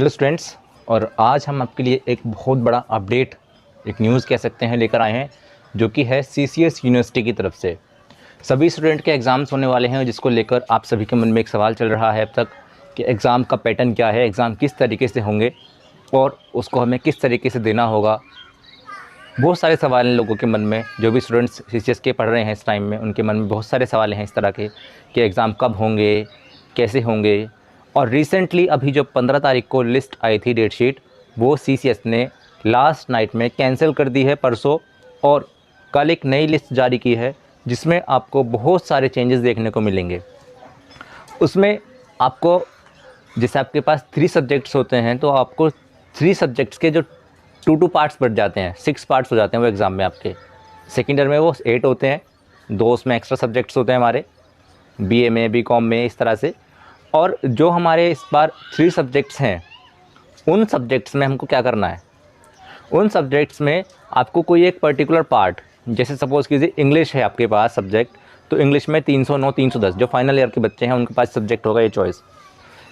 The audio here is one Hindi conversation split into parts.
हेलो स्टूडेंट्स, और आज हम आपके लिए एक बहुत बड़ा अपडेट, एक न्यूज़ कह सकते हैं, लेकर आए हैं, जो कि है सीसीएस यूनिवर्सिटी की तरफ से। सभी स्टूडेंट के एग्ज़ाम्स होने वाले हैं, जिसको लेकर आप सभी के मन में एक सवाल चल रहा है अब तक कि एग्ज़ाम का पैटर्न क्या है, एग्ज़ाम किस तरीके से होंगे और उसको हमें किस तरीके से देना होगा। बहुत सारे सवाल हैं लोगों के मन में, जो भी स्टूडेंट्स सीसीएस के पढ़ रहे हैं इस टाइम में, उनके मन में बहुत सारे सवाल हैं इस तरह के कि एग्ज़ाम कब होंगे, कैसे होंगे। और रिसेंटली अभी जो 15 तारीख को लिस्ट आई थी, डेट शीट, वो सीसीएस ने लास्ट नाइट में कैंसिल कर दी है परसों, और कल एक नई लिस्ट जारी की है जिसमें आपको बहुत सारे चेंजेस देखने को मिलेंगे। उसमें आपको, जैसे आपके पास 3 सब्जेक्ट्स होते हैं, तो आपको 3 सब्जेक्ट्स के जो 2 पार्ट्स बढ़ जाते हैं, 6 पार्ट्स हो जाते हैं वो एग्ज़ाम में आपके। सेकेंड ईयर में वो 8 होते हैं, 2 उसमें एक्स्ट्रा सब्जेक्ट्स होते हैं हमारे बीए में, बीकॉम में, इस तरह से। और जो हमारे इस बार 3 सब्जेक्ट्स हैं, उन सब्जेक्ट्स में हमको क्या करना है, उन सब्जेक्ट्स में आपको कोई एक पर्टिकुलर पार्ट, जैसे सपोज़ कीजिए इंग्लिश है आपके पास सब्जेक्ट, तो इंग्लिश में 309, 310, जो फाइनल ईयर के बच्चे हैं उनके पास सब्जेक्ट होगा ये चॉइस।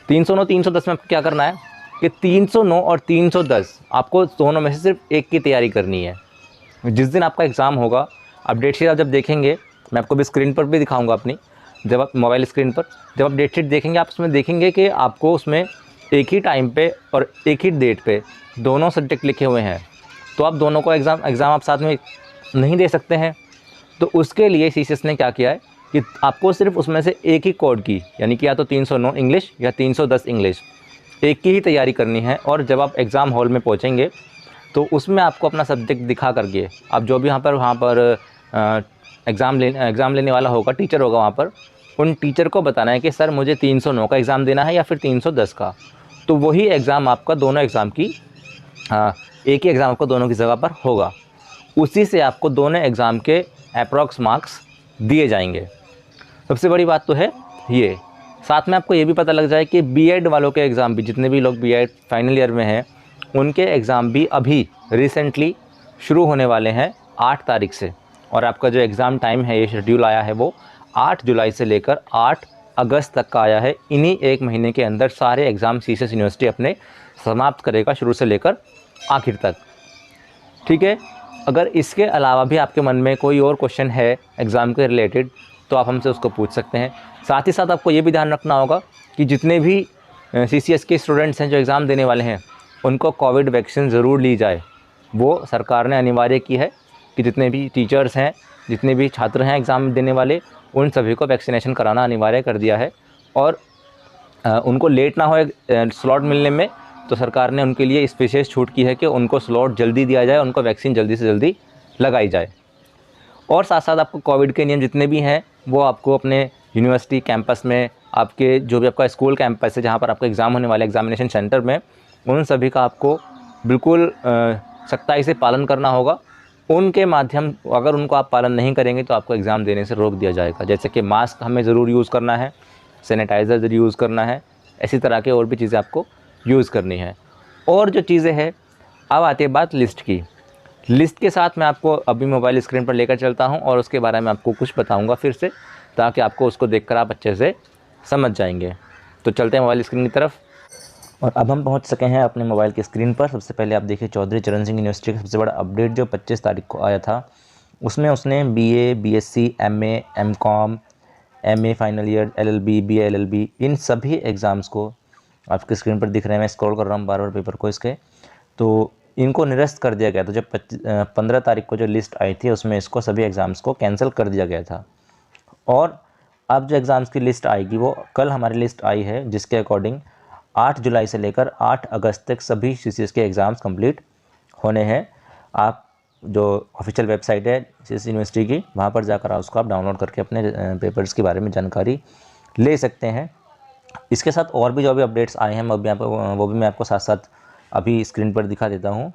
309, 310 में आपको क्या करना है कि 309 और 310 आपको दोनों में से सिर्फ एक की तैयारी करनी है। जिस दिन आपका एग्ज़ाम होगा, अपडेट शीट आप जब देखेंगे, मैं आपको भी स्क्रीन पर भी दिखाऊंगा अपनी, जब आप मोबाइल स्क्रीन पर जब आप डेट शीट देखेंगे, आप उसमें देखेंगे कि आपको उसमें एक ही टाइम पे और एक ही डेट पे दोनों सब्जेक्ट लिखे हुए हैं। तो आप दोनों को एग्ज़ाम आप साथ में नहीं दे सकते हैं। तो उसके लिए सीसीएस ने क्या किया है कि आपको सिर्फ उसमें से एक ही कोड की, यानी कि या तो 309 इंग्लिश या 310 इंग्लिश, एक की ही तैयारी करनी है। और जब आप एग्ज़ाम हॉल में पहुँचेंगे तो उसमें आपको अपना सब्जेक्ट दिखा करके, आप जो भी वहाँ पर एग्ज़ाम लेने वाला होगा, टीचर होगा वहाँ पर, उन टीचर को बताना है कि सर मुझे 309 का एग्ज़ाम देना है या फिर 310 का। तो वही एग्ज़ाम आपका दोनों एग्ज़ाम की, एक ही एग्ज़ाम आपको दोनों की जगह पर होगा। उसी से आपको दोनों एग्ज़ाम के अप्रॉक्स मार्क्स दिए जाएंगे। सबसे बड़ी बात तो है ये। साथ में आपको ये भी पता लग जाए कि बीएड वालों के एग्ज़ाम भी, जितने भी लोग बीएड फाइनल ईयर में हैं, उनके एग्ज़ाम भी अभी रिसेंटली शुरू होने वाले हैं 8 तारीख से। और आपका जो एग्ज़ाम टाइम है, ये शेड्यूल आया है, वो 8 जुलाई से लेकर 8 अगस्त तक का आया है। इन्हीं एक महीने के अंदर सारे एग्ज़ाम सीसीएस यूनिवर्सिटी अपने समाप्त करेगा, शुरू से लेकर आखिर तक। ठीक है। अगर इसके अलावा भी आपके मन में कोई और क्वेश्चन है एग्ज़ाम के रिलेटेड, तो आप हमसे उसको पूछ सकते हैं। साथ ही साथ आपको ये भी ध्यान रखना होगा कि जितने भी सीसीएस के स्टूडेंट्स हैं जो एग्ज़ाम देने वाले हैं, उनको कोविड वैक्सीन ज़रूर ली जाए। वो सरकार ने अनिवार्य की है कि जितने भी टीचर्स हैं, जितने भी छात्र हैं एग्ज़ाम देने वाले, उन सभी को वैक्सीनेशन कराना अनिवार्य कर दिया है। और उनको लेट ना हो स्लॉट मिलने में, तो सरकार ने उनके लिए इस विशेष छूट की है कि उनको स्लॉट जल्दी दिया जाए, उनको वैक्सीन जल्दी से जल्दी लगाई जाए। और साथ साथ आपको कोविड के नियम जितने भी हैं, वो आपको अपने यूनिवर्सिटी कैंपस में, आपके जो भी आपका स्कूल कैंपस है जहाँ पर आपका एग्ज़ाम होने वाला है, एग्ज़ामिनेशन सेंटर में, उन सभी का आपको बिल्कुल सख्ताई से पालन करना होगा। उनके माध्यम, अगर उनको आप पालन नहीं करेंगे तो आपको एग्ज़ाम देने से रोक दिया जाएगा। जैसे कि मास्क हमें ज़रूर यूज़ करना है, सैनिटाइज़र ज़रूर यूज़ करना है, इसी तरह के और भी चीज़ें आपको यूज़ करनी है। और जो चीज़ें हैं, अब आती है बात लिस्ट की। लिस्ट के साथ मैं आपको अभी मोबाइल स्क्रीन पर लेकर चलता हूं और उसके बारे में आपको कुछ बताऊंगा फिर से, ताकि आपको उसको देखकर आप अच्छे से समझ जाएंगे। तो चलते हैं मोबाइल स्क्रीन की तरफ। और अब हम पहुंच सके हैं अपने मोबाइल की स्क्रीन पर। सबसे पहले आप देखिए चौधरी चरण सिंह यूनिवर्सिटी का सबसे बड़ा अपडेट जो 25 तारीख को आया था, उसमें उसने BA, BSc, MA, MCom, MA final year, LLB, BA LLB, इन सभी एग्ज़ाम्स को आपकी स्क्रीन पर दिख रहे हैं, मैं स्क्रॉल कर रहा हूँ बार बार पेपर को इसके, तो इनको निरस्त कर दिया गया था। जब 15 तारीख को जो लिस्ट आई थी, उसमें इसको सभी एग्ज़ाम्स को कैंसिल कर दिया गया था। और अब जो एग्ज़ाम्स की लिस्ट आएगी, वो कल हमारी लिस्ट आई है, जिसके अकॉर्डिंग 8 जुलाई से लेकर 8 अगस्त तक सभी सीसीएस के एग्ज़ाम्स कंप्लीट होने हैं। आप जो ऑफिशियल वेबसाइट है सीसीएस यूनिवर्सिटी की, वहाँ पर जाकर उसको आप डाउनलोड करके अपने पेपर्स के बारे में जानकारी ले सकते हैं। इसके साथ और भी जो भी अपडेट्स आए हैं, वो भी मैं आपको साथ साथ अभी स्क्रीन पर दिखा देता हूँ।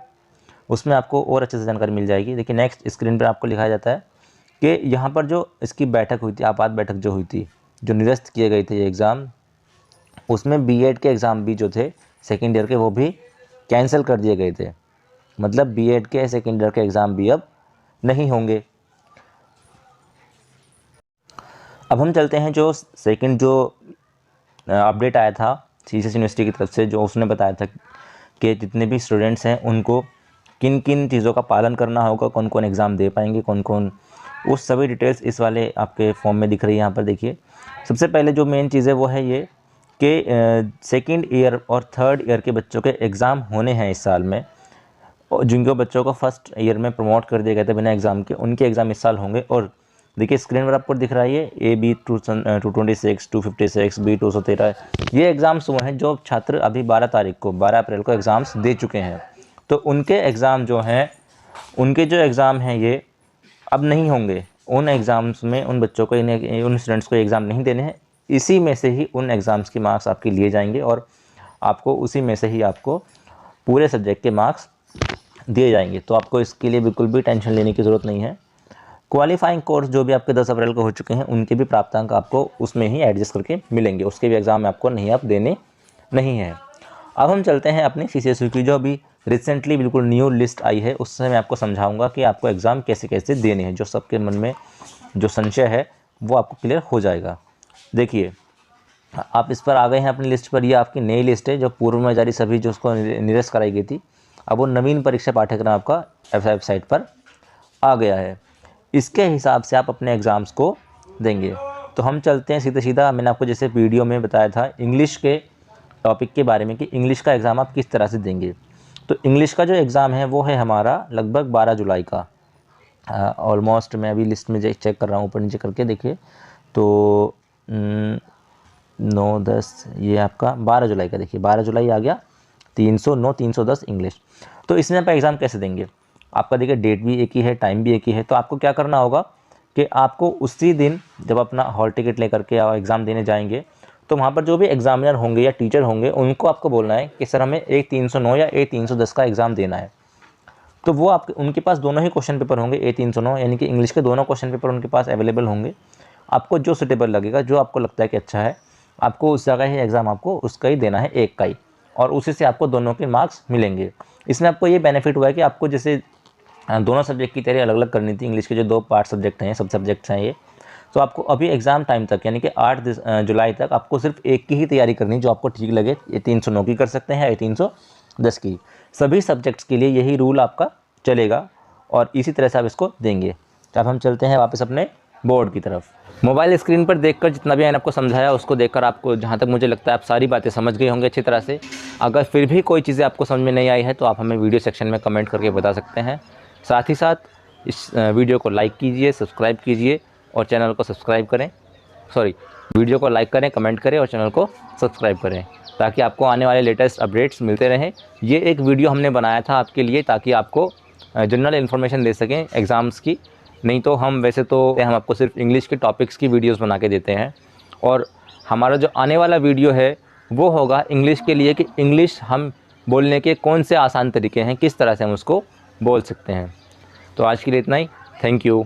उसमें आपको और अच्छे से जानकारी मिल जाएगी। देखिए नेक्स्ट स्क्रीन पर आपको लिखा जाता है कि यहाँ पर जो इसकी बैठक हुई थी, आपात बैठक जो हुई थी, जो निरस्त किए गए थे ये एग्ज़ाम, उसमें बीएड के एग्ज़ाम भी जो थे सेकेंड ईयर के, वो भी कैंसिल कर दिए गए थे। मतलब बीएड के सेकेंड ईयर के एग्ज़ाम भी अब नहीं होंगे। अब हम चलते हैं जो सेकेंड जो अपडेट आया था CCS यूनिवर्सिटी की तरफ से, जो उसने बताया था कि जितने भी स्टूडेंट्स हैं उनको किन किन चीज़ों का पालन करना होगा, कौन कौन एग्ज़ाम दे पाएंगे, कौन कौन, उस सभी डिटेल्स इस वाले आपके फॉर्म में दिख रही है। यहाँ पर देखिए, सबसे पहले जो मेन चीज़ है वो है ये कि सेकेंड ईयर और थर्ड ईयर के बच्चों के एग्ज़ाम होने हैं इस साल में, और जिनको बच्चों को फर्स्ट ईयर में प्रमोट कर दिया गया था बिना एग्ज़ाम के, उनके एग्ज़ाम इस साल होंगे। और देखिए स्क्रीन पर आपको दिख रहा है ये AB 226, 256, B 213, ये एग्ज़ाम्स वो हैं जो छात्र अभी 12 अप्रैल को एग्ज़ाम्स दे चुके हैं। तो उनके एग्ज़ाम जो हैं, उनके जो एग्ज़ाम हैं ये अब नहीं होंगे। उन एग्ज़ाम्स में उन बच्चों को, उन स्टूडेंट्स को एग्ज़ाम नहीं देने हैं, इसी में से ही उन एग्ज़ाम्स के मार्क्स आपके लिए जाएंगे और आपको उसी में से ही आपको पूरे सब्जेक्ट के मार्क्स दिए जाएंगे। तो आपको इसके लिए बिल्कुल भी टेंशन लेने की ज़रूरत नहीं है। क्वालिफाइंग कोर्स जो भी आपके 10 अप्रैल को हो चुके हैं, उनके भी प्राप्तांक आपको उसमें ही एडजस्ट करके मिलेंगे, उसके भी एग्ज़ाम आपको आप देने नहीं हैं। अब हम चलते हैं अपनी CCSU की जो अभी रिसेंटली बिल्कुल न्यू लिस्ट आई है, उससे मैं आपको समझाऊंगा कि आपको एग्ज़ाम कैसे कैसे देने हैं। जो सबके मन में जो संशय है वो आपको क्लियर हो जाएगा। देखिए, आप इस पर आ गए हैं अपनी लिस्ट पर। ये आपकी नई लिस्ट है जो पूर्व में जारी सभी जो उसको निरस्त कराई गई थी। अब वो नवीन परीक्षा पाठ्यक्रम आपका वेबसाइट पर आ गया है। इसके हिसाब से आप अपने एग्ज़ाम्स को देंगे। तो हम चलते हैं सीधा सीधा, मैंने आपको जैसे वीडियो में बताया था इंग्लिश के टॉपिक के बारे में कि इंग्लिश का एग्ज़ाम आप किस तरह से देंगे। तो इंग्लिश का जो एग्ज़ाम है वो है हमारा लगभग 12 जुलाई का। ऑलमोस्ट मैं अभी लिस्ट में चेक कर रहा हूँ ऊपर नीचे करके, देखिए तो 9, 10, ये आपका 12 जुलाई का, देखिए 12 जुलाई आ गया। 309, 310 इंग्लिश। तो इसमें आप एग्ज़ाम कैसे देंगे, आपका देखिए डेट भी एक ही है, टाइम भी एक ही है। तो आपको क्या करना होगा कि आपको उसी दिन जब अपना हॉल टिकट लेकर के आप एग्ज़ाम देने जाएंगे, तो वहाँ पर जो भी एग्ज़ामिनर होंगे या टीचर होंगे, उनको आपको बोलना है कि सर हमें एक 309 या एक 310 का एग्ज़ाम देना है। तो वो आपके, उनके पास दोनों ही क्वेश्चन पेपर होंगे, A309 यानी कि इंग्लिश के दोनों क्वेश्चन पेपर उनके पास अवेलेबल होंगे। आपको जो सुटेबल लगेगा, जो आपको लगता है कि अच्छा है, आपको उस जगह ही एग्ज़ाम आपको उसका ही देना है, एक का ही, और उसी से आपको दोनों के मार्क्स मिलेंगे। इसमें आपको ये बेनिफिट हुआ है कि आपको जैसे दोनों सब्जेक्ट की तैयारी अलग अलग करनी थी। इंग्लिश के जो 2 पार्ट सब्जेक्ट हैं, सब सब्जेक्ट्स हैं ये, तो आपको अभी एग्ज़ाम टाइम तक यानी कि 8 जुलाई तक आपको सिर्फ एक की ही तैयारी करनी, जो आपको ठीक लगे। ये 309 की कर सकते हैं या 310 की, सभी सब्जेक्ट्स के लिए यही रूल आपका चलेगा और इसी तरह से आप इसको देंगे। तो अब हम चलते हैं वापस अपने बोर्ड की तरफ। मोबाइल स्क्रीन पर देखकर जितना भी मैंने आपको समझाया, उसको देखकर आपको, जहाँ तक मुझे लगता है, आप सारी बातें समझ गए होंगे अच्छी तरह से। अगर फिर भी कोई चीज़ें आपको समझ में नहीं आई है तो आप हमें वीडियो सेक्शन में कमेंट करके बता सकते हैं। साथ ही साथ इस वीडियो को लाइक कीजिए, सब्सक्राइब कीजिए और चैनल को सब्सक्राइब करें। वीडियो को लाइक करें, कमेंट करें और चैनल को सब्सक्राइब करें, ताकि आपको आने वाले लेटेस्ट अपडेट्स मिलते रहें। ये एक वीडियो हमने बनाया था आपके लिए, ताकि आपको जनरल इन्फॉर्मेशन दे सकें एग्ज़ाम्स की। नहीं तो हम हम आपको सिर्फ इंग्लिश के टॉपिक्स की वीडियोस बना के देते हैं। और हमारा जो आने वाला वीडियो है वो होगा इंग्लिश के लिए, कि इंग्लिश हम बोलने के कौन से आसान तरीके हैं, किस तरह से हम उसको बोल सकते हैं। तो आज के लिए इतना ही। Thank you.